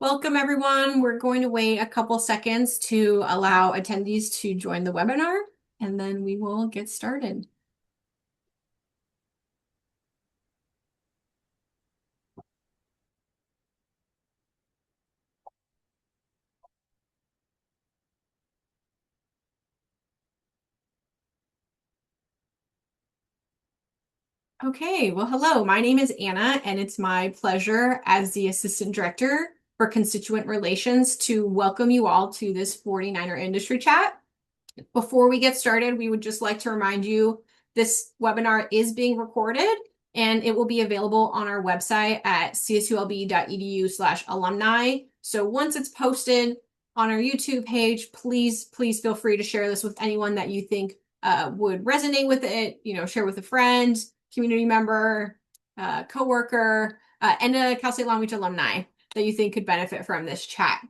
Welcome, everyone. We're going to wait a couple seconds to allow attendees to join the webinar, and then we will get started. Okay, well, hello. My name is Anna, and it's my pleasure as the Assistant Director for Constituent Relations to welcome you all to this 49er Industry Chat. Before we get started, we would just like to remind you this webinar is being recorded and it will be available on our website at csulb.edu/alumni. So once it's posted on our YouTube page, please feel free to share this with anyone that you think would resonate with it. Share with a friend, community member, coworker, and a Cal State Long Beach alumni that you think could benefit from this chat.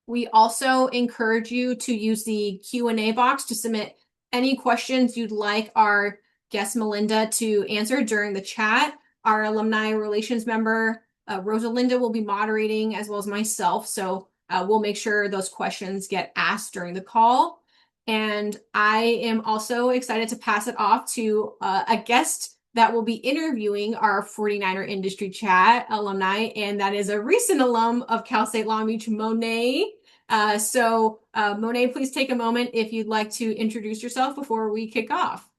We also encourage you to use the Q&A box to submit any questions you'd like our guest Malinda to answer during the chat. Our alumni relations member, Rosalinda, will be moderating as well as myself. So we'll make sure those questions get asked during the call. And I am also excited to pass it off to a guest that will be interviewing our 49er Industry Chat alumni, and that is a recent alum of Cal State Long Beach, Monet. Monet, please take a moment if you'd like to introduce yourself before we kick off.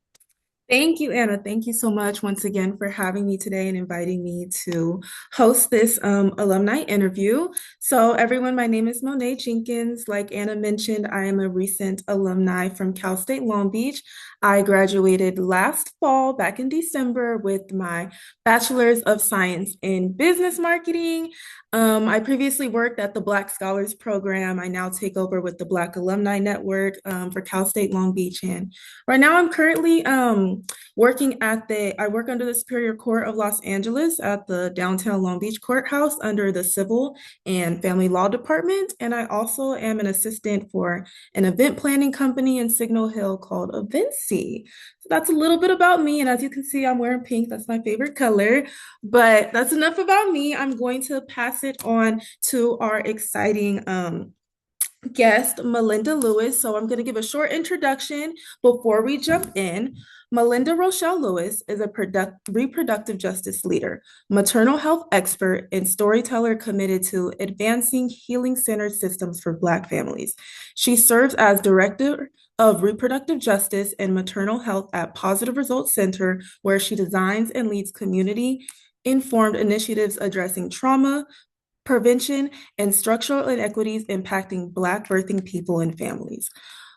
Thank you, Anna. Thank you so much once again for having me today and inviting me to host this alumni interview. So, everyone, my name is Monet Jenkins. Like Anna mentioned, I am a recent alumni from Cal State Long Beach. I graduated last fall, back in December, with my Bachelor's of Science in Business Marketing. I previously worked at the Black Scholars Program. I now take over with the Black Alumni Network for Cal State Long Beach. And right now I'm currently I work under the Superior Court of Los Angeles at the downtown Long Beach courthouse under the Civil and Family Law Department. And I also am an assistant for an event planning company in Signal Hill called Evency. So that's a little bit about me. And as you can see, I'm wearing pink. That's my favorite color. But that's enough about me. I'm going to pass it on to our exciting guest, Malinda Lewis. So I'm going to give a short introduction before we jump in. Malinda Rochelle Lewis is a reproductive justice leader, maternal health expert, and storyteller committed to advancing healing-centered systems for Black families. She serves as director of reproductive justice and maternal health at Positive Results Center, where she designs and leads community-informed initiatives addressing trauma, prevention, and structural inequities impacting Black birthing people and families.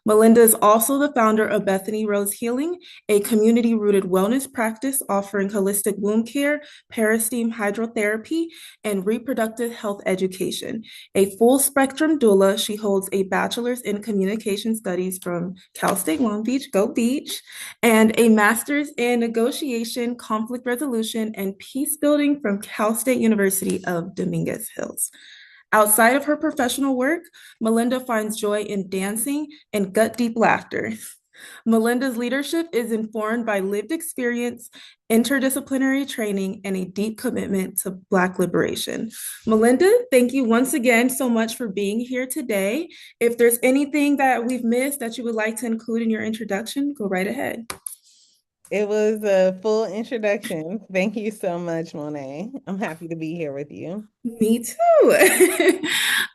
Malinda is also the founder of Bethany Rose Healing, a community-rooted wellness practice offering holistic womb care, peristeam hydrotherapy, and reproductive health education. A full-spectrum doula, she holds a bachelor's in communication studies from Cal State Long Beach, go Beach, and a master's in negotiation, conflict resolution, and peacebuilding from Cal State University of Dominguez Hills. Outside of her professional work, Malinda finds joy in dancing and gut deep laughter. Malinda's leadership is informed by lived experience, interdisciplinary training, and a deep commitment to Black liberation. Malinda, thank you once again so much for being here today. If there's anything that we've missed that you would like to include in your introduction, go right ahead. It was a full introduction. Thank you so much, Monet. I'm happy to be here with you. Me too.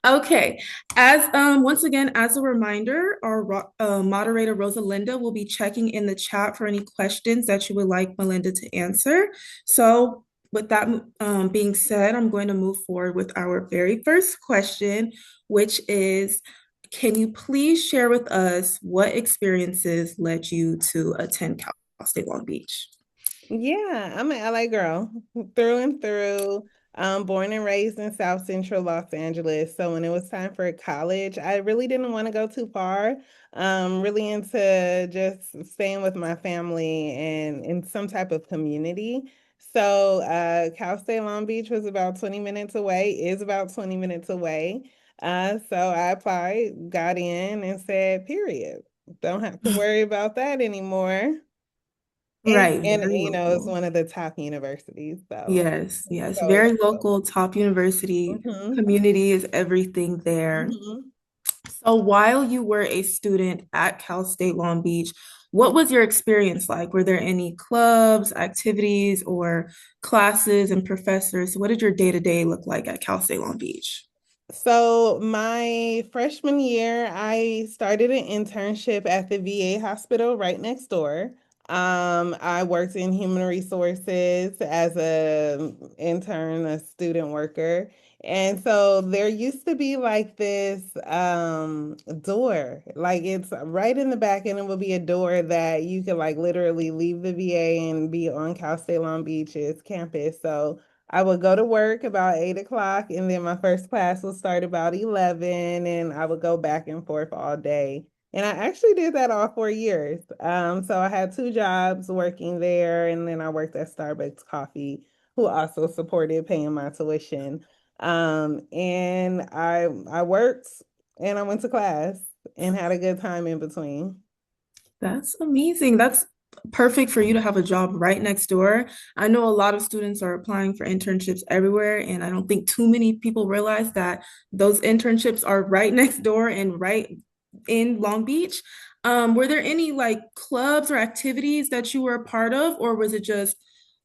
Okay. As once again, as a reminder, our moderator Rosalinda will be checking in the chat for any questions that you would like Melinda to answer. So with that being said, I'm going to move forward with our very first question, which is, can you please share with us what experiences led you to attend Cal State Long Beach? Yeah, I'm an LA girl through and through. Born and raised in South Central Los Angeles. So when it was time for college, I really didn't want to go too far. Really into just staying with my family and in some type of community. So Cal State Long Beach was about 20 minutes away, is about 20 minutes away. So I applied, got in, and said, period. Don't have to worry about that anymore. Right, And very it's local. one of the top universities. So Yes, yes, so very local, top university. hmm Community is everything there. hmm So while you were a student at Cal State Long Beach, what was your experience like? Were there any clubs, activities, or classes and professors? What did your day-to-day look like at Cal State Long Beach? So my freshman year, I started an internship at the VA hospital right next door. I worked in human resources as a intern, a student worker. And so there used to be like this door, like it's right in the back, and it would be a door that you could like literally leave the VA and be on Cal State Long Beach's campus. So I would go to work about 8 o'clock, and then my first class would start about 11, and I would go back and forth all day. And I actually did that all 4 years. So I had two jobs working there, and then I worked at Starbucks Coffee, who also supported paying my tuition. And I worked and I went to class and had a good time in between. That's amazing. That's perfect for you to have a job right next door. I know a lot of students are applying for internships everywhere, and I don't think too many people realize that those internships are right next door and right in Long Beach. Were there any like clubs or activities that you were a part of, or was it just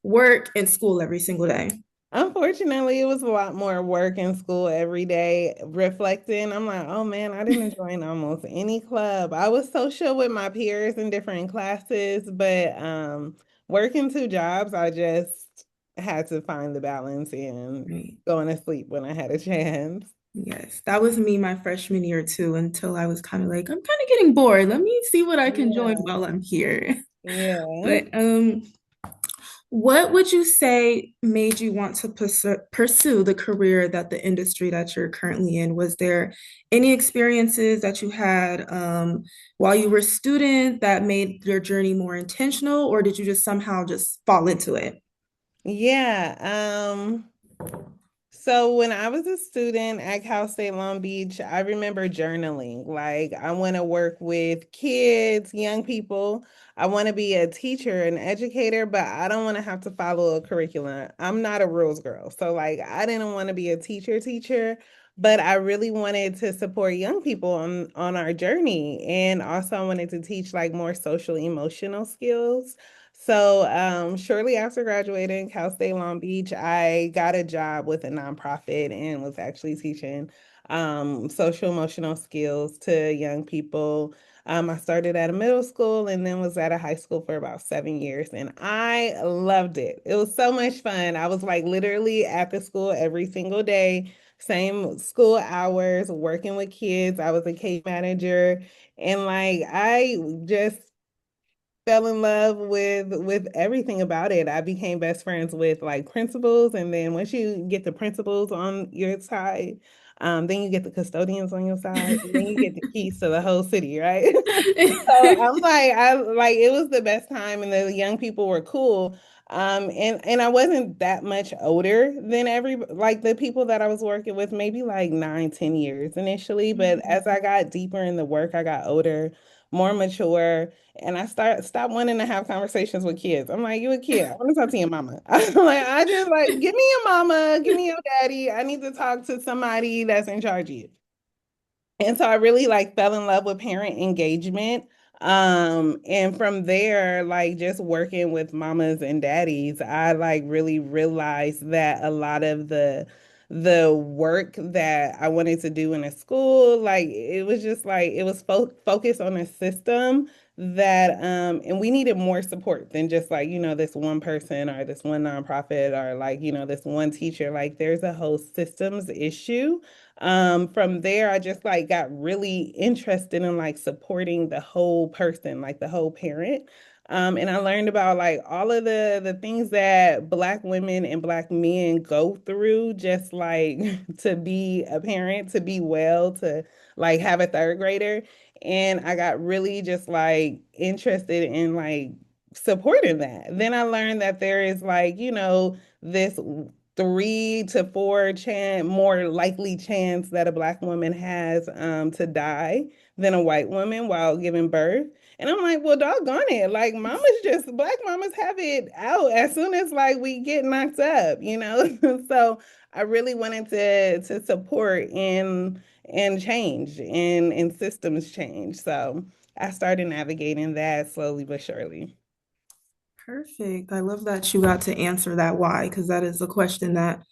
work and school every single day? Unfortunately, it was a lot more work in school every day. Reflecting, I'm like, oh man, I didn't join almost any club. I was social with my peers in different classes, but working two jobs, I just had to find the balance in Right. going to sleep when I had a chance. Yes, that was me my freshman year too, until I was kind of like, I'm kind of getting bored. Let me see what I can join Yeah, while I'm here. yeah. But what would you say made you want to pursue the career that the industry that you're currently in? Was there any experiences that you had while you were a student that made your journey more intentional, or did you just somehow just fall into it? Yeah. So when I was a student at Cal State Long Beach, I remember journaling. Like I want to work with kids, young people. I want to be a teacher, an educator, but I don't want to have to follow a curriculum. I'm not a rules girl. So like I didn't want to be a teacher, but I really wanted to support young people on our journey. And also I wanted to teach like more social emotional skills. So, shortly after graduating Cal State Long Beach, I got a job with a nonprofit and was actually teaching social emotional skills to young people. I started at a middle school and then was at a high school for about 7 years, and I loved it. It was so much fun. I was like literally at the school every single day, same school hours, working with kids. I was a case manager, and like I just fell in love with everything about it. I became best friends with like principals, and then once you get the principals on your side, then you get the custodians on your side, and then you get the keys to the whole city, right? So I'm like, I like it was the best time, and the young people were cool. And I wasn't that much older than every like the people that I was working with, maybe like 9, 10 years initially. But as I got deeper in the work, I got older, more mature, and I stopped wanting to have conversations with kids. I'm like, you a kid. I want to talk to your mama. I'm like, I just like, give me your mama, give me your daddy. I need to talk to somebody that's in charge of you. And so I really like fell in love with parent engagement. And from there, like just working with mamas and daddies, I like really realized that a lot of the work that I wanted to do in a school, like it was just like it was focused on a system that and we needed more support than just like, this one person or this one nonprofit or like, this one teacher. Like there's a whole systems issue. From there, I just like got really interested in like supporting the whole person, like the whole parent. And I learned about like all of the things that Black women and Black men go through, just like to be a parent, to be well, to like have a third grader. And I got really just like interested in like supporting that. Then I learned that there is like, this 3 to 4 chance more likely chance that a Black woman has to die than a white woman while giving birth. And I'm like, well, doggone it. Like black mamas have it out as soon as like we get knocked up, you know? So I really wanted to support and change and systems change. So I started navigating that slowly but surely. Perfect. I love that you got to answer that why, because that is a question that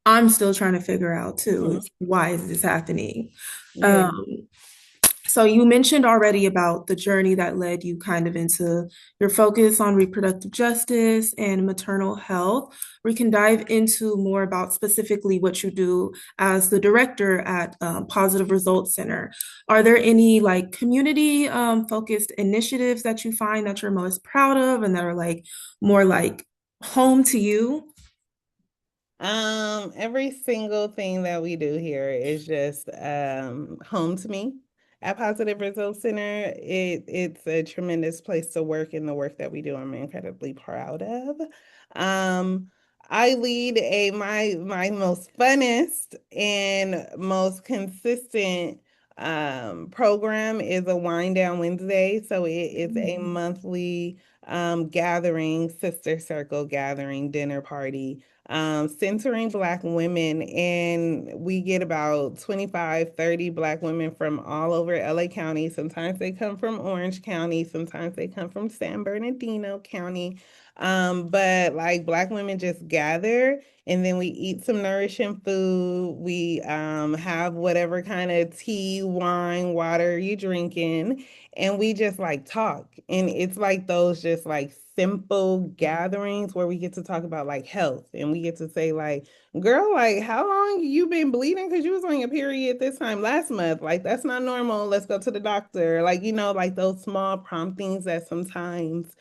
I'm still trying to figure out too, Mhm. is why is this happening? Yeah. Um, So you mentioned already about the journey that led you kind of into your focus on reproductive justice and maternal health. We can dive into more about specifically what you do as the director at Positive Results Center. Are there any like community focused initiatives that you find that you're most proud of and that are like more like home to you? Every single thing that we do here is just home to me. At Positive Results Center, it's a tremendous place to work, and the work that we do, I'm incredibly proud of. Um, I lead my most funnest and most consistent program is a Wind Down Wednesday. So it is a monthly gathering, sister circle gathering, dinner party centering Black women. And we get about 25, 30 Black women from all over LA County. Sometimes they come from Orange County, sometimes they come from San Bernardino County. But like Black women just gather and then we eat some nourishing food. We have whatever kind of tea, wine, water you drinking, and we just like talk. And it's like those just like simple gatherings where we get to talk about like health and we get to say like, girl, like how long you been bleeding? Because you was on your period this time last month. Like that's not normal. Let's go to the doctor. Like, you know, like those small promptings that sometimes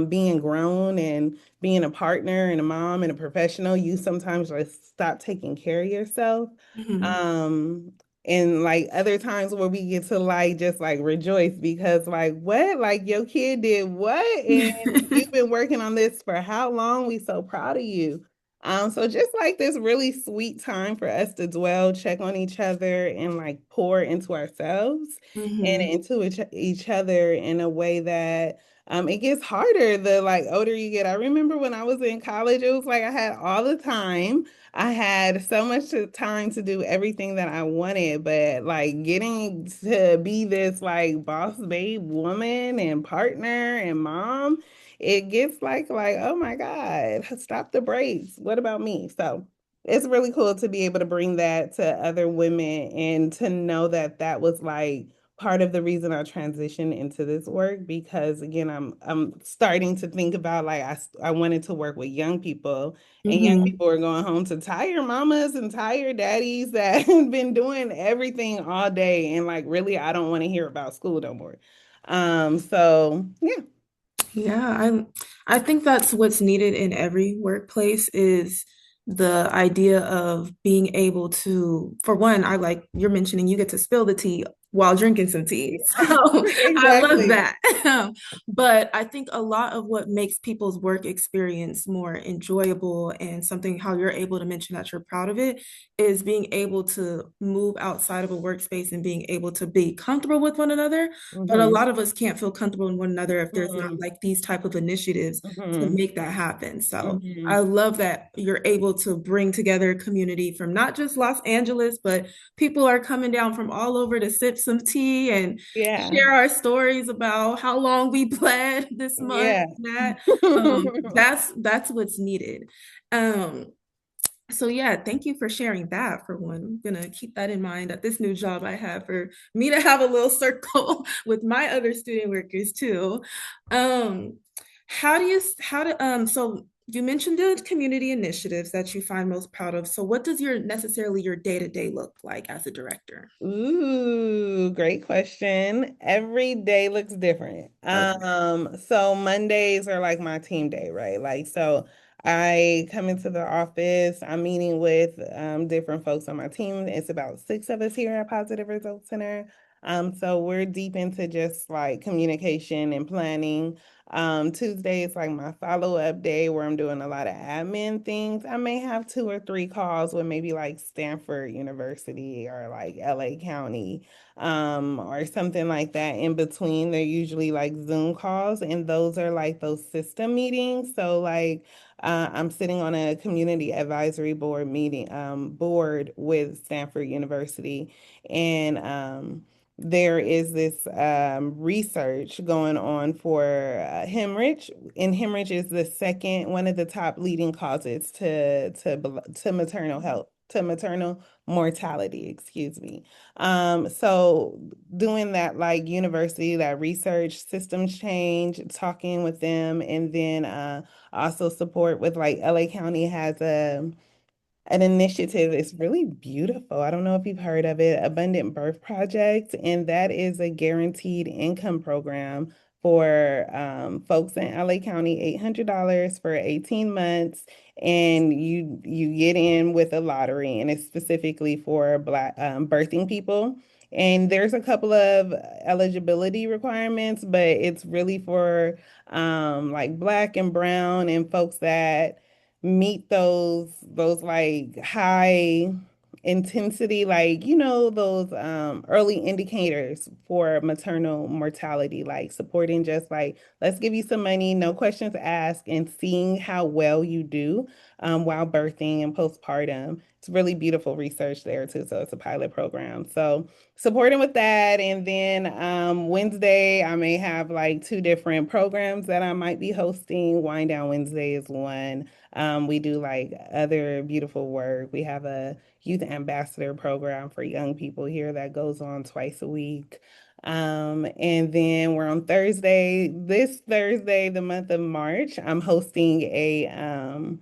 being grown and being a partner and a mom and a professional, you sometimes just stop taking care of yourself. Mhm. Um, and like other times where we get to like just like rejoice because like what? Like your kid did what? And you've been working on this for how long? We so proud of you. So just like this really sweet time for us to dwell, check on each other and like pour into ourselves and Mhm. into each other in a way that it gets harder the like older you get. I remember when I was in college, it was like I had all the time. I had so much time to do everything that I wanted, but like getting to be this like boss babe woman and partner and mom, it gets like, oh my God, stop the brakes. What about me? So it's really cool to be able to bring that to other women and to know that that was like part of the reason I transitioned into this work because again I'm starting to think about like I wanted to work with young people and young Mhm. people are going home to tired mamas and tired daddies that have been doing everything all day and like really I don't want to hear about school no more. So yeah. Yeah, I think that's what's needed in every workplace is the idea of being able to, for one, I like you're mentioning you get to spill the tea while drinking some tea. So I love Exactly. that. But I think a lot of what makes people's work experience more enjoyable and something how you're able to mention that you're proud of it is being able to move outside of a workspace and being able to be comfortable with one another, but a Mm-hmm. lot of us can't feel comfortable in one another if there's not Mm-hmm. like these type of initiatives to Mm-hmm. make that happen. So I Mm-hmm. love that you're able to bring together a community from not just Los Angeles, but people are coming down from all over to sip some tea and Yeah. share our stories about how long we bled this month. Yeah. That that's what's needed. Um, so yeah, thank you for sharing that for one. I'm gonna keep that in mind at this new job I have for me to have a little circle with my other student workers too. Um, so you mentioned the community initiatives that you find most proud of. So what does your day-to-day look like as a director? Ooh, great question. Every day looks different. Okay. So Mondays are like my team day, right? Like, so I come into the office, I'm meeting with different folks on my team. It's about six of us here at Positive Results Center. So we're deep into just like communication and planning. Tuesday is like my follow-up day where I'm doing a lot of admin things. I may have 2 or 3 calls with maybe like Stanford University or like LA County, or something like that. In between, they're usually like Zoom calls, and those are like those system meetings. So like I'm sitting on a community advisory board board with Stanford University, and there is this research going on for hemorrhage, and hemorrhage is the second one of the top leading causes to maternal health, to maternal mortality, excuse me. So doing that like university, that research, systems change, talking with them, and then also support with like LA County has a an initiative. It's really beautiful. I don't know if you've heard of it, Abundant Birth Project, and that is a guaranteed income program for folks in LA County, $800 for 18 months, and you get in with a lottery, and it's specifically for Black birthing people. And there's a couple of eligibility requirements, but it's really for like Black and Brown and folks that meet those like high intensity, like those early indicators for maternal mortality, like supporting just like, let's give you some money, no questions asked, and seeing how well you do while birthing and postpartum. It's really beautiful research there too, so it's a pilot program. So supporting with that, and then Wednesday I may have like 2 different programs that I might be hosting. Wind Down Wednesday is one. We do like other beautiful work. We have a youth ambassador program for young people here that goes on twice a week. And then we're on this Thursday, the month of March, I'm hosting a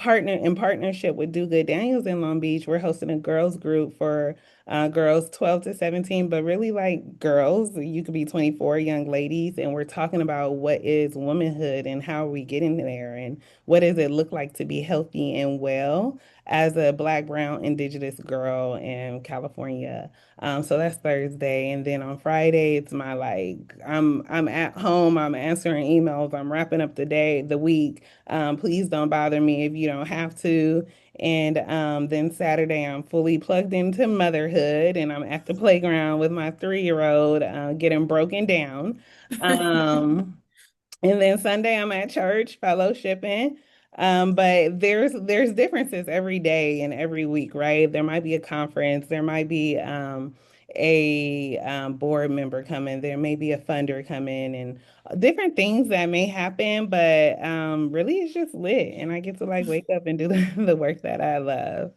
in partnership with Do Good Daniels in Long Beach. We're hosting a girls group for girls 12 to 17, but really like girls. You could be 24 young ladies, and we're talking about what is womanhood and how are we getting there, and what does it look like to be healthy and well as a Black, Brown, Indigenous girl in California. So that's Thursday, and then on Friday it's my like I'm at home, I'm answering emails, I'm wrapping up the day, the week. Please don't bother me if you don't have to. And then Saturday I'm fully plugged into motherhood, and I'm at the playground with my 3-year-old, getting broken down. Um, and then Sunday I'm at church fellowshipping. But there's differences every day and every week, right? There might be a conference, there might be a board member coming, there may be a funder coming, and different things that may happen, but really it's just lit, and I get to like wake up and do the work that I love.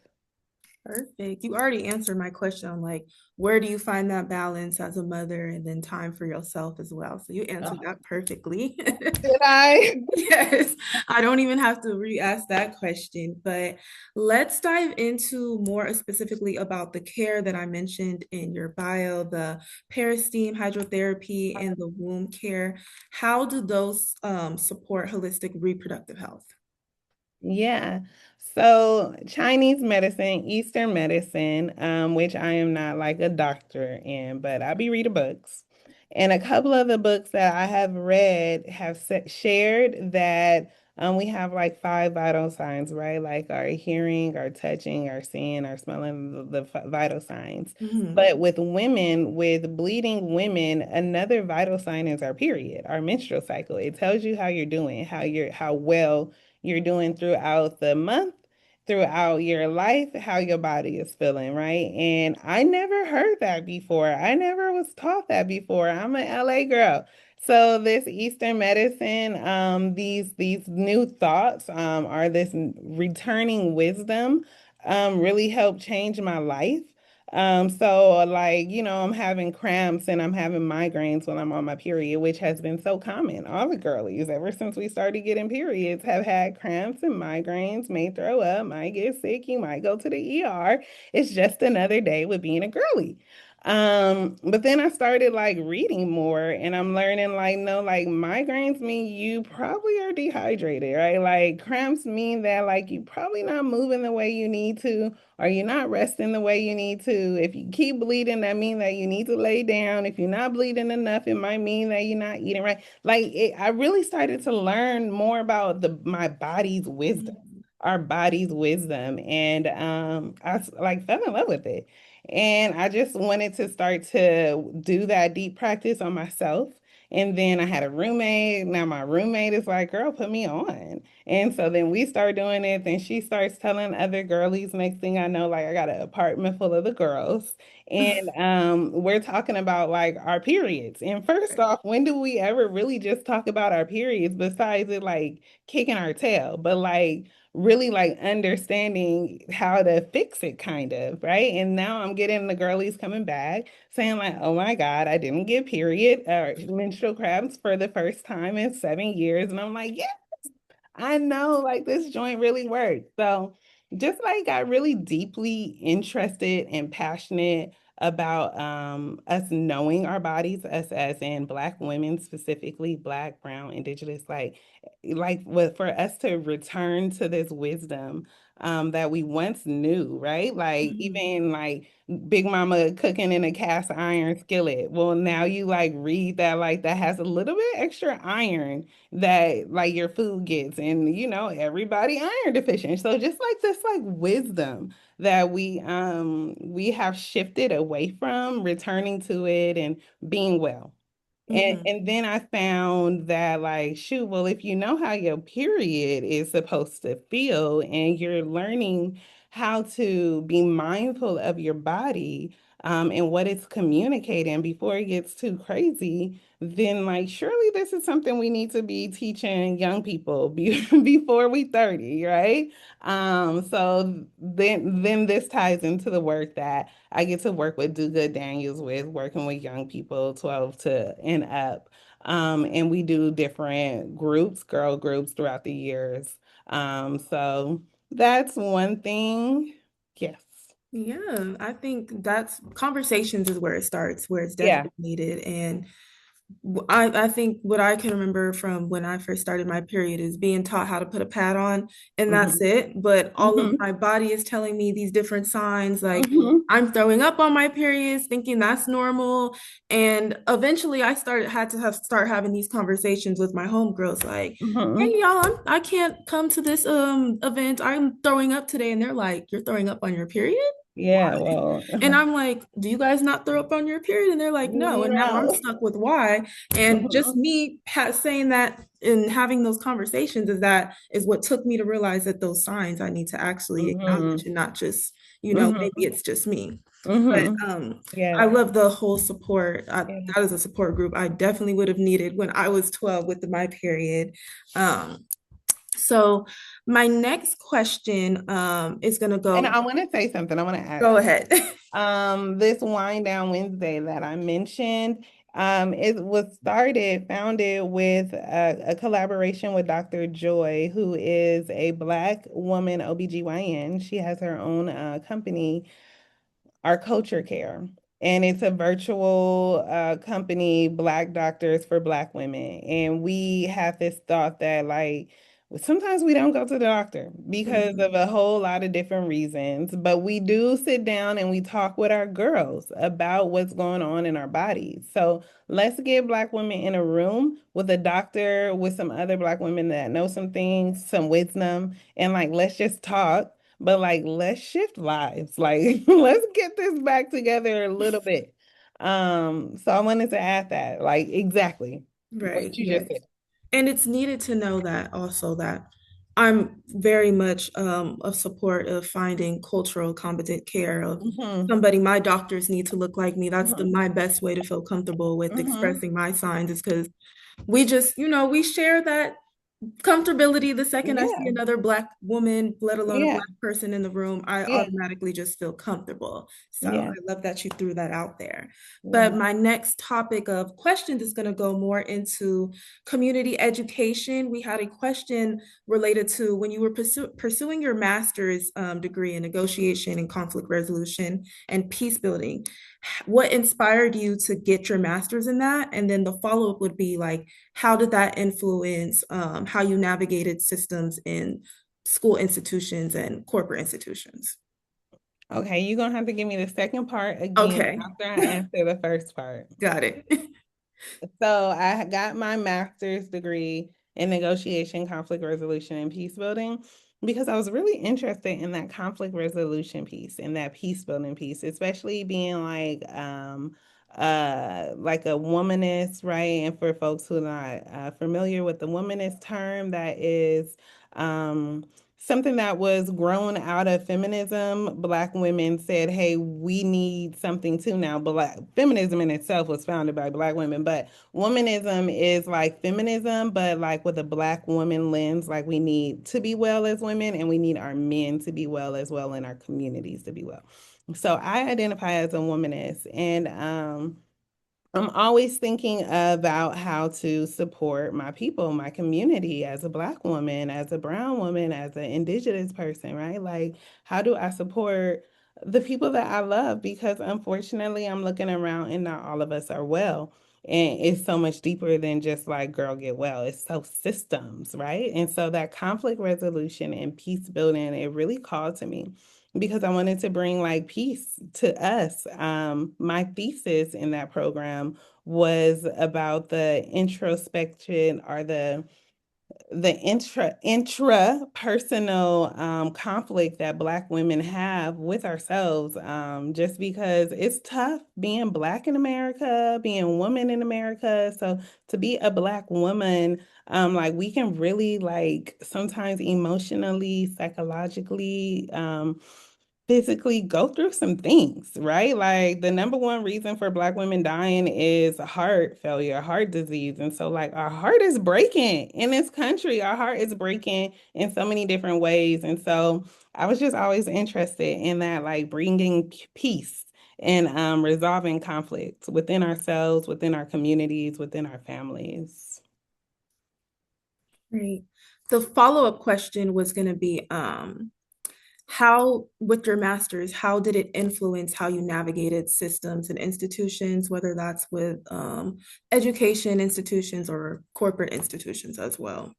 Perfect. You already answered my question on like where do you find that balance as a mother and then time for yourself as well. So you answered Oh, that perfectly. did I? Yes, I don't even have to re-ask that question, but let's dive into more specifically about the care that I mentioned in your bio, the peristeam, hydrotherapy, and the womb care. How do those support holistic reproductive health? Yeah. So Chinese medicine, Eastern medicine, which I am not like a doctor in, but I be reading books. And a couple of the books that I have read have shared that we have like 5 vital signs, right? Like our hearing, our touching, our seeing, our smelling, the vital signs. Mhm. But with women, with bleeding women, another vital sign is our period, our menstrual cycle. It tells you how you're doing, how well you're doing throughout the month, throughout your life, how your body is feeling, right? And I never heard that before. I never was taught that before. I'm an LA girl. So this Eastern medicine, these new thoughts, are this returning wisdom, really helped change my life. So like, I'm having cramps and I'm having migraines when I'm on my period, which has been so common. All the girlies, ever since we started getting periods, have had cramps and migraines, may throw up, might get sick, you might go to the ER. It's just another day with being a girly. But then I started like reading more and I'm learning like no, like migraines mean you probably are dehydrated, right? Like cramps mean that like you probably not moving the way you need to, or you're not resting the way you need to. If you keep bleeding, that means that you need to lay down. If you're not bleeding enough, it might mean that you're not eating right. I really started to learn more about my body's wisdom, our body's wisdom, and like fell in love with it. And I just wanted to start to do that deep practice on myself. And then I had a roommate. Now my roommate is like, girl, put me on. And so then we start doing it. Then she starts telling other girlies. Next thing I know, like I got an apartment full of the girls. And we're talking about like our periods. And first off, when do we ever really just talk about our periods besides it like kicking our tail? But like really like understanding how to fix it kind of, right? And now I'm getting the girlies coming back saying like, oh my God, I didn't get period or menstrual cramps for the first time in 7 years. And I'm like, yeah, I know, like this joint really works. So just like got really deeply interested and passionate about us knowing our bodies, us as in Black women, specifically Black, Brown, Indigenous, like what for us to return to this wisdom that we once knew, right? Like Mhm. even like Big Mama cooking in a cast iron skillet. Well, now you like read that like that has a little bit extra iron that like your food gets, and you know everybody iron deficient, so just like this like wisdom that we have shifted away from, returning to it and being well. and Mhm. and then I found that like shoot, well, if you know how your period is supposed to feel and you're learning how to be mindful of your body and what it's communicating before it gets too crazy, then like surely this is something we need to be teaching young people before we 30, right? So then this ties into the work that I get to work with Do Good Daniels with, working with young people 12 to and up. And we do different groups, girl groups throughout the years. So that's one thing. Yes. Yeah, I think that's conversations is where it starts, where it's Yeah. definitely needed. And I think what I can remember from when I first started my period is being taught how to put a pad on, and that's Hmm. it. But all of Hmm. my body is telling me these different signs, like Hmm. I'm throwing up on my periods, thinking that's normal. And eventually, I had to start having these conversations with my homegirls, like, "Hey, Hmm. y'all, I can't come to this event. I'm throwing up today," and they're like, "You're throwing up on your period?" Yeah, well, And I'm like, do you guys not throw up on your period? And they're like, no. And now I'm no. stuck with why. And just Hmm. me saying that and having those conversations is what took me to realize that those signs I need to actually acknowledge Hmm. and not just, maybe Hmm. it's just me. But Hmm. I Yeah. love the whole support. Yeah. That is a support group I definitely would have needed when I was 12 with my period. Um, so my next question is gonna And go. I want to say something. I want to add Go something. ahead. This Wind Down Wednesday that I mentioned, it was founded with a collaboration with Dr. Joy, who is a Black woman OBGYN. She has her own company, Our Culture Care. And it's a virtual company, Black Doctors for Black Women. And we have this thought that, like, sometimes we don't go to the doctor because of Mhm. a whole lot of different reasons, but we do sit down and we talk with our girls about what's going on in our bodies. So let's get Black women in a room with a doctor, with some other Black women that know some things, some wisdom, and like, let's just talk, but like, let's shift lives. Like, let's get this back together a little bit. So I wanted to add that, like, exactly what Right, you just right. said. And it's needed to know that also that I'm very much a support of finding cultural competent care of Hmm. somebody. My doctors need to look like me. That's Hmm. my best way to feel comfortable with Hmm. expressing my signs is because we just, we share that Comfortability. The second I see Yeah, another Black woman, let alone a yeah, Black person in the room, I yeah, automatically just feel comfortable. So I yeah, love that you threw that out there. yeah. But my next topic of questions is going to go more into community education. We had a question related to when you were pursuing your master's degree in negotiation and conflict resolution and peace building. What inspired you to get your master's in that? And then the follow-up would be like, how did that influence how you navigated systems in school institutions and corporate institutions? Okay, you're gonna have to give me the second part again Okay, after I answer the first part. got it. So I got my master's degree in negotiation, conflict resolution, and peace building because I was really interested in that conflict resolution piece and that peace building piece, especially being like a womanist, right? And for folks who are not familiar with the womanist term, that is something that was grown out of feminism. Black women said, hey, we need something too now. Black feminism in itself was founded by Black women, but womanism is like feminism, but like with a Black woman lens. Like we need to be well as women, and we need our men to be well as well, and our communities to be well. So I identify as a womanist, and I'm always thinking about how to support my people, my community as a Black woman, as a brown woman, as an indigenous person, right? Like, how do I support the people that I love? Because unfortunately, I'm looking around and not all of us are well. And it's so much deeper than just like, girl, get well. It's so systems, right? And so that conflict resolution and peace building, it really called to me because I wanted to bring like peace to us. My thesis in that program was about the introspection or the intra-personal conflict that Black women have with ourselves, just because it's tough being Black in America, being a woman in America. So to be a Black woman, like we can really like sometimes emotionally, psychologically, physically go through some things, right? Like the number one reason for Black women dying is heart failure, heart disease. And so, like, our heart is breaking in this country. Our heart is breaking in so many different ways. And so, I was just always interested in that, like, bringing peace and resolving conflicts within ourselves, within our communities, within our families. Great. The follow-up question was going to be how, with your master's, how did it influence how you navigated systems and institutions, whether that's with education institutions or corporate institutions as well?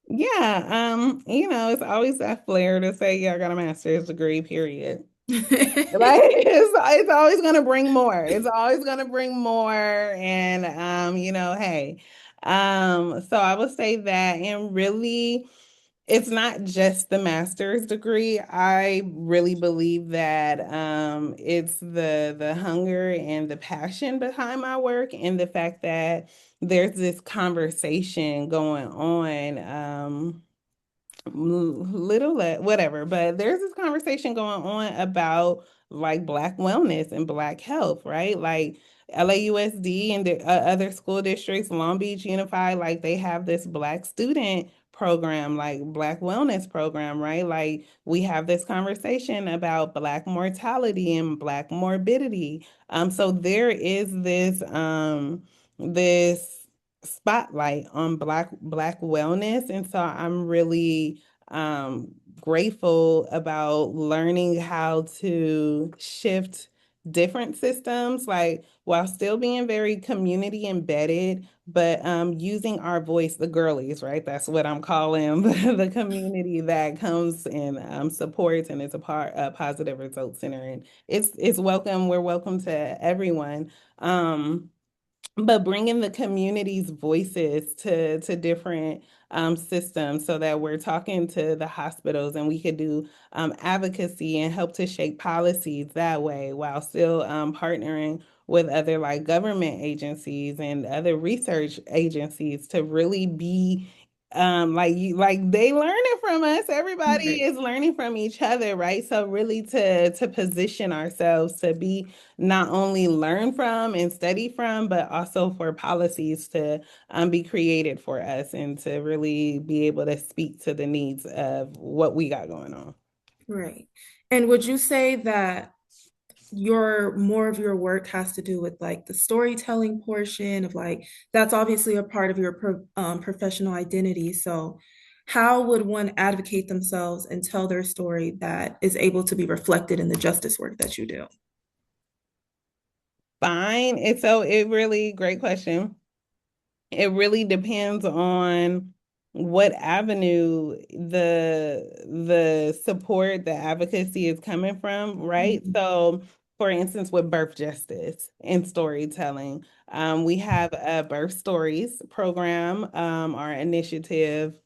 Yeah, it's always that flair to say, yeah, I got a master's degree, period. Like it's always gonna bring more. It's always gonna bring more. And hey. So I would say that, and really it's not just the master's degree. I really believe that it's the hunger and the passion behind my work, and the fact that there's this conversation going on. Whatever, but there's this conversation going on about like Black wellness and Black health, right? Like LAUSD and the other school districts, Long Beach Unified, like they have this Black student program, like Black wellness program, right? Like we have this conversation about Black mortality and Black morbidity. So there is this spotlight on black wellness, and so I'm really grateful about learning how to shift different systems, like while still being very community embedded, but using our voice, the girlies, right? That's what I'm calling the community that comes and supports and is a part of Positive Results Center, and it's welcome. We're welcome to everyone. But bringing the community's voices to different systems, so that we're talking to the hospitals and we could do advocacy and help to shape policies that way, while still partnering with other like government agencies and other research agencies to really be like they learning from us. Everybody Right. is learning from each other, right? So really to position ourselves to be not only learn from and study from, but also for policies to be created for us and to really be able to speak to the needs of what we got going on. Right. And would you say that your more of your work has to do with like the storytelling portion of like that's obviously a part of your professional identity. So how would one advocate themselves and tell their story that is able to be reflected in the justice work that you do? Fine. It really great question. It really depends on what avenue the support, the advocacy is coming from, right? Mhm. So, for instance, with birth justice and storytelling, we have a birth stories program, our initiative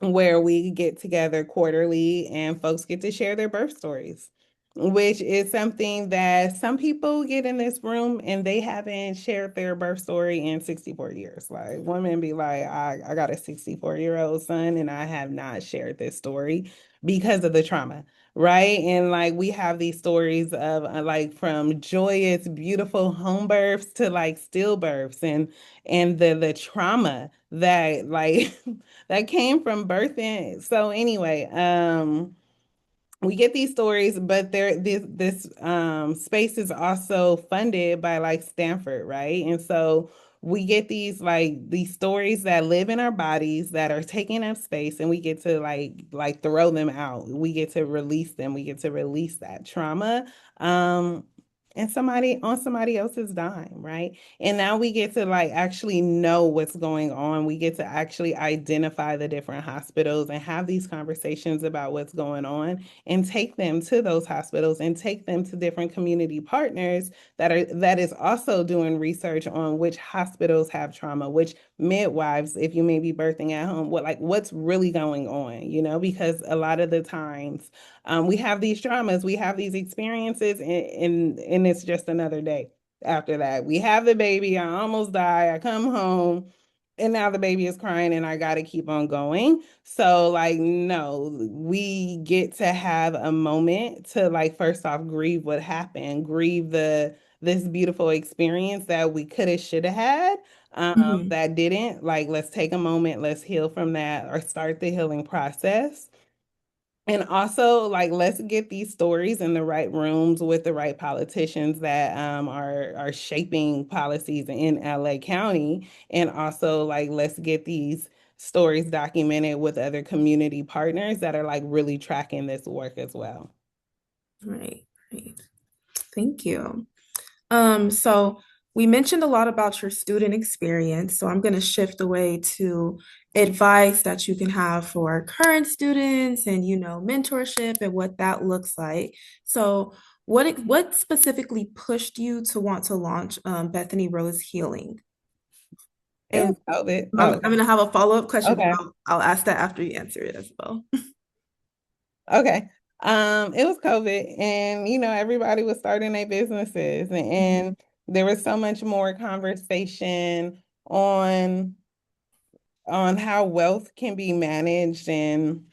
where we get together quarterly and folks get to share their birth stories, which is something that some people get in this room and they haven't shared their birth story in 64 years. Like women be like, I got a 64-year-old son and I have not shared this story because of the trauma. Right. And like we have these stories of like from joyous, beautiful home births to like stillbirths and the trauma that like that came from birthing. So anyway, we get these stories, but this space is also funded by like Stanford, right? And so we get these stories that live in our bodies that are taking up space, and we get to like throw them out. We get to release them. We get to release that trauma. Um, and somebody else's dime, right? And now we get to like actually know what's going on. We get to actually identify the different hospitals and have these conversations about what's going on and take them to those hospitals and take them to different community partners that is also doing research on which hospitals have trauma, which midwives, if you may be birthing at home, what's really going on, because a lot of the times we have these traumas, we have these experiences, and it's just another day after that. We have the baby, I almost die, I come home, and now the baby is crying and I got to keep on going. So, like, no, we get to have a moment to, like, first off, grieve what happened, grieve this beautiful experience that we could have, should have had. Mhm. That didn't. Like, let's take a moment, let's heal from that or start the healing process. And also, like, let's get these stories in the right rooms with the right politicians that are shaping policies in LA County. And also, like, let's get these stories documented with other community partners that are like really tracking this work as well. Right, right. Thank you. So we mentioned a lot about your student experience, so I'm going to shift away to advice that you can have for current students and, mentorship and what that looks like. So what specifically pushed you to want to launch Bethany Rose Healing? It was And COVID. I'm Oh, going to have a follow-up question, but okay. I'll ask that after you answer it as well. Okay. It was COVID and everybody was starting their businesses and there was so much more conversation on how wealth can be managed and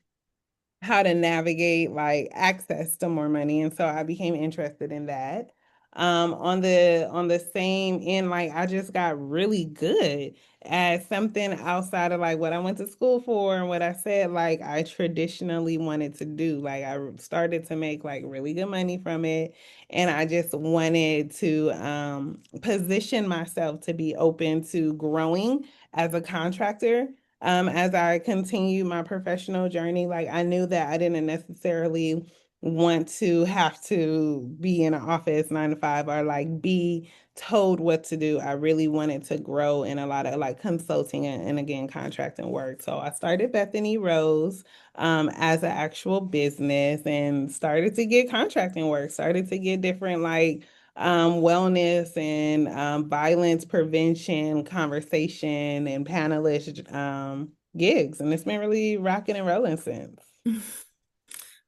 how to navigate like access to more money. And so I became interested in that. On the same end, like I just got really good at something outside of like what I went to school for and what I said like I traditionally wanted to do. Like I started to make like really good money from it. And I just wanted to position myself to be open to growing as a contractor as I continued my professional journey. Like I knew that I didn't necessarily want to have to be in an office 9 to 5 or like be told what to do. I really wanted to grow in a lot of like consulting and again contracting work. So I started Bethany Rose as an actual business and started to get contracting work, started to get different like wellness and violence prevention conversation and panelist gigs. And it's been really rocking and rolling since.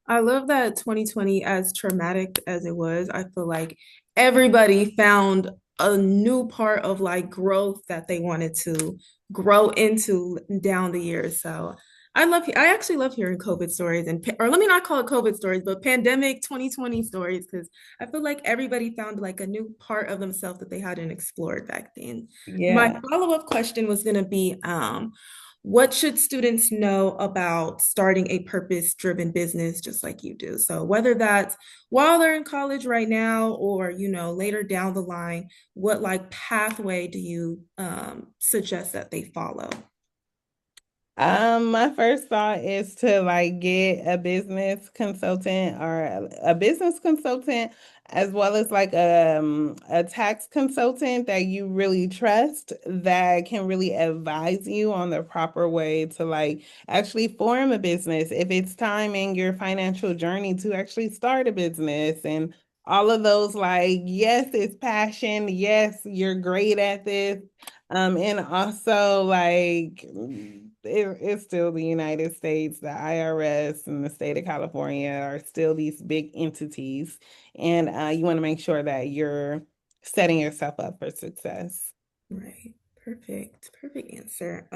I love that 2020, as traumatic as it was, I feel like everybody found a new part of like growth that they wanted to grow into down the years. So I actually love hearing COVID stories or let me not call it COVID stories, but pandemic 2020 stories, because I feel like everybody found like a new part of themselves that they hadn't explored back then. My Yeah. follow-up question was going to be, what should students know about starting a purpose-driven business just like you do? So whether that's while they're in college right now or, later down the line, what like pathway do you suggest that they follow? My first thought is to like get a business consultant or a business consultant as well as like a tax consultant that you really trust that can really advise you on the proper way to like actually form a business if it's time in your financial journey to actually start a business and all of those like yes, it's passion, yes, you're great at this. And also like it's still the United States, the IRS and the state of California are still these big entities. And you want to make sure that you're setting yourself up for success. Right. Perfect. Perfect answer.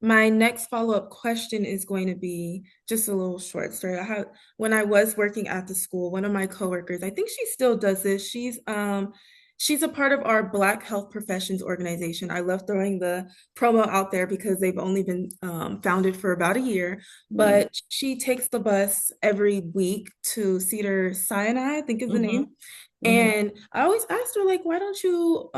My next follow-up question is going to be just a little short story. When I was working at the school, one of my coworkers, I think she still does this. She's a part of our Black Health Professions organization. I love throwing the promo out there because they've only been founded for about a year, Mm-hmm. but she takes the bus every week to Cedar Sinai, I think is the Mm-hmm. name. And I always asked her, like, why don't you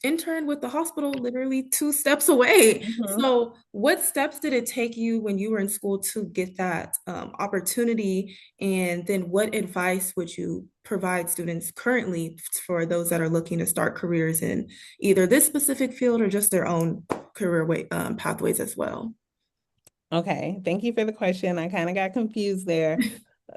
intern with the hospital literally 2 steps away? Mm-hmm. So, what steps did it take you when you were in school to get that opportunity? And then, what advice would you provide students currently for those that are looking to start careers in either this specific field or just their own pathways as well? Okay, thank you for the question. I kind of got confused there.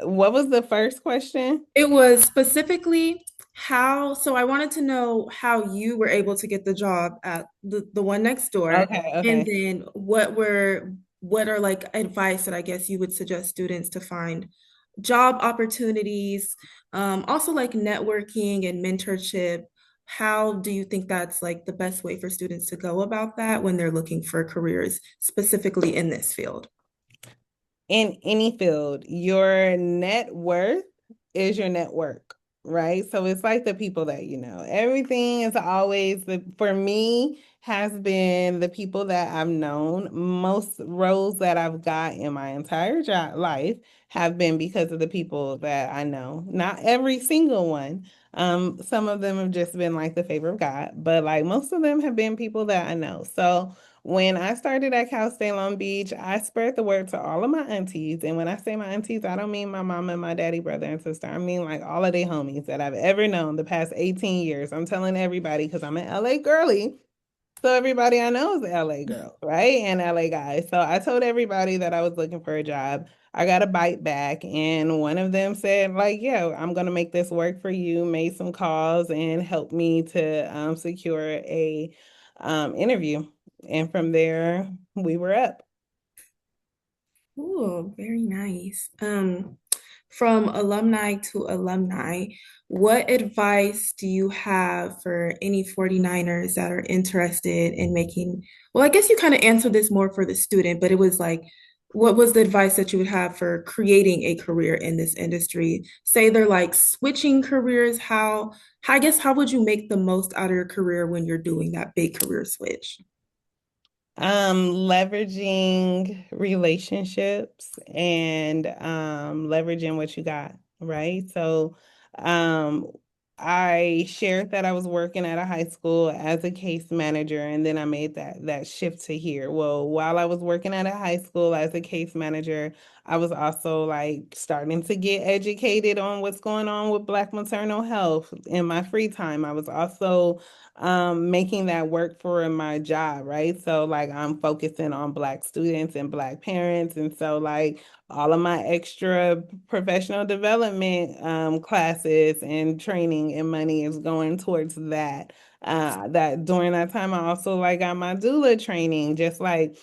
What was the first question? It was specifically so I wanted to know how you were able to get the job at the one next door, Okay, and okay. then what are like advice that I guess you would suggest students to find job opportunities, also like networking and mentorship. How do you think that's like the best way for students to go about that when they're looking for careers specifically in this field? In any field, your net worth is your network, right? So it's like the people that you know. Everything is always for me has been the people that I've known. Most roles that I've got in my entire job life have been because of the people that I know. Not every single one. Some of them have just been like the favor of God, but like most of them have been people that I know. So when I started at Cal State Long Beach, I spread the word to all of my aunties. And when I say my aunties, I don't mean my mama and my daddy, brother and sister. I mean like all of their homies that I've ever known the past 18 years. I'm telling everybody because I'm an LA girly. So everybody I know is an LA girl, right? And LA guy. So I told everybody that I was looking for a job. I got a bite back, and one of them said, like, yeah, I'm gonna make this work for you, made some calls and helped me to secure a interview. And from there, we were up. Oh, very nice. From alumni to alumni, what advice do you have for any 49ers that are interested in making, well, I guess you kind of answered this more for the student, but it was like, what was the advice that you would have for creating a career in this industry? Say they're like switching careers, I guess, how would you make the most out of your career when you're doing that big career switch? Leveraging relationships and leveraging what you got, right? So, um, I shared that I was working at a high school as a case manager, and then I made that shift to here. Well, while I was working at a high school as a case manager, I was also like starting to get educated on what's going on with Black maternal health in my free time. I was also making that work for my job, right? So like I'm focusing on Black students and Black parents. And so like all of my extra professional development classes and training and money is going towards that. That during that time I also like got my doula training, just like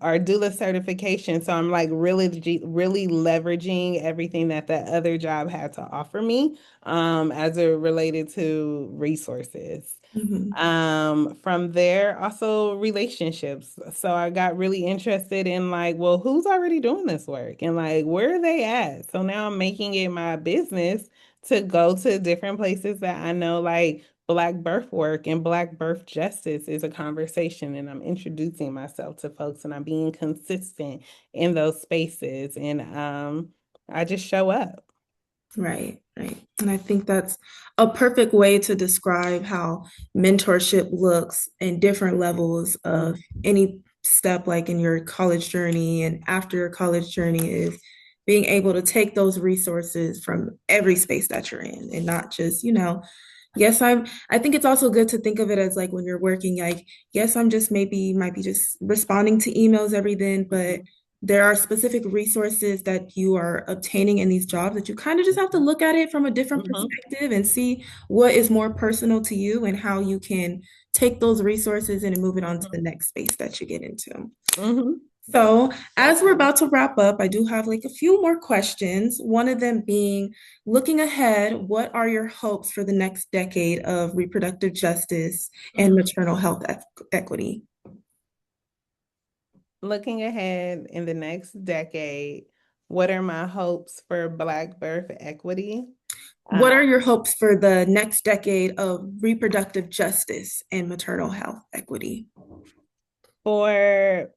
our doula certification. So I'm like really leveraging everything that other job had to offer me as it related to resources. Mhm. From there, also relationships. So I got really interested in like, well, who's already doing this work and like where are they at? So now I'm making it my business to go to different places that I know like Black birth work and Black birth justice is a conversation, and I'm introducing myself to folks and I'm being consistent in those spaces, and I just show up. Right, right. And I think that's a perfect way to describe how mentorship looks in different levels of any step, like in your college journey and after your college journey, is being able to take those resources from every space that you're in and not just, yes, I think it's also good to think of it as like when you're working, like, yes, I'm just maybe might be just responding to emails every then, but there are specific resources that you are obtaining in these jobs that you kind of just have to look at it from a different Mhm. perspective and see what is more personal to you and how you can take those resources and move it on to the next space that you get into. Mhm. So, as we're about to wrap up, I do have like a few more questions. One of them being, looking ahead, what are your hopes for the next decade of reproductive justice and maternal health equity? Looking ahead in the next decade, what are my hopes for Black birth equity? What Uh, are your hopes for the next decade of reproductive justice and maternal health equity? for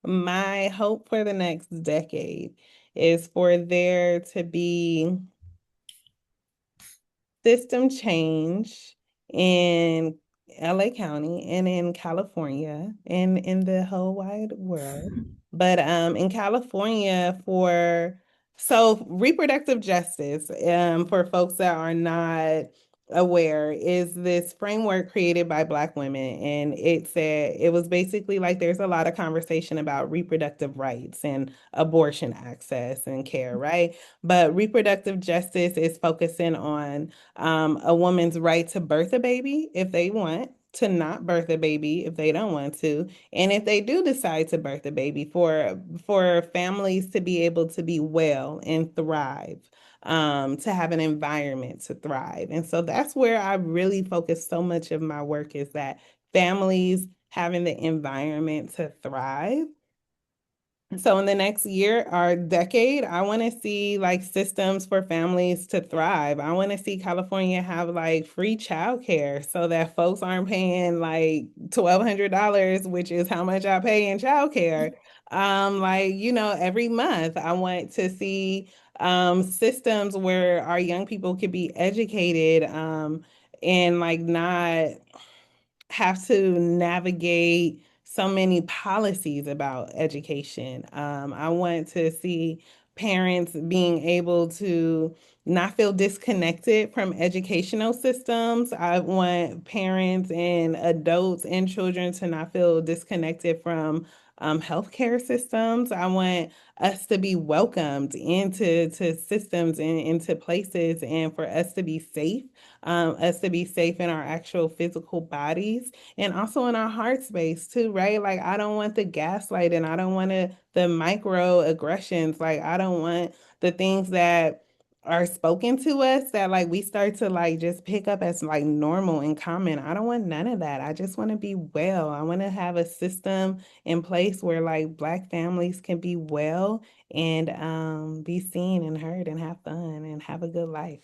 my hope for the next decade is for there to be system change in LA County and in California and in the whole wide world. But in California for so reproductive justice, for folks that are not aware, is this framework created by Black women. And it was basically like there's a lot of conversation about reproductive rights and abortion access and care, right? But reproductive justice is focusing on a woman's right to birth a baby if they want, to not birth a baby if they don't want to, and if they do decide to birth a baby, for families to be able to be well and thrive, to have an environment to thrive. And so that's where I really focus so much of my work, is that families having the environment to thrive. So in the next year or decade, I want to see like systems for families to thrive. I want to see California have like free childcare so that folks aren't paying like $1,200, which is how much I pay in childcare. Like, every month. I want to see systems where our young people could be educated and like not have to navigate so many policies about education. I want to see parents being able to not feel disconnected from educational systems. I want parents and adults and children to not feel disconnected from healthcare systems. I want us to be welcomed into systems and into places, and for us to be safe in our actual physical bodies and also in our heart space too, right? Like I don't want the gaslighting, I don't want the microaggressions, like I don't want the things that are spoken to us that like we start to like just pick up as like normal and common. I don't want none of that. I just want to be well. I want to have a system in place where like Black families can be well and be seen and heard and have fun and have a good life.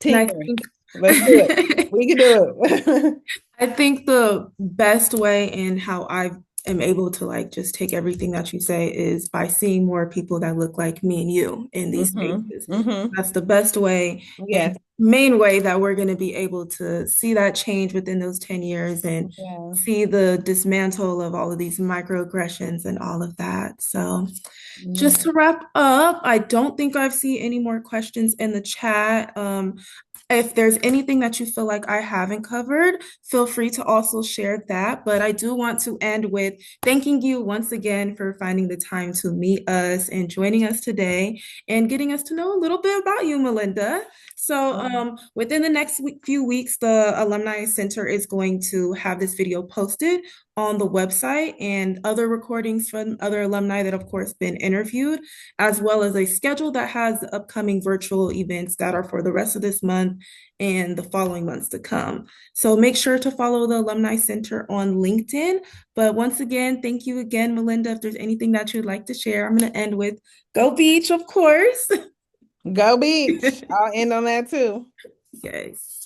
And I Teamwork. think Let's do it. We can do it. I think the best way in how I am able to like just take everything that you say is by seeing more people that look like me and you in these spaces. That's the best way Yes. and main way that we're going to be able to see that change within those 10 years and Yeah. see the dismantle of all of these microaggressions and all of that. So Yeah. just to wrap up, I don't think I've seen any more questions in the chat. If there's anything that you feel like I haven't covered, feel free to also share that. But I do want to end with thanking you once again for finding the time to meet us and joining us today and getting us to know a little bit about you, Malinda. So, within the next few weeks, the Alumni Center is going to have this video posted on the website and other recordings from other alumni that, of course, been interviewed, as well as a schedule that has upcoming virtual events that are for the rest of this month and the following months to come. So make sure to follow the Alumni Center on LinkedIn. But once again, thank you again, Malinda. If there's anything that you'd like to share, I'm going to end with Go Beach, of course. Go Beach. I'll end on that too. Yes.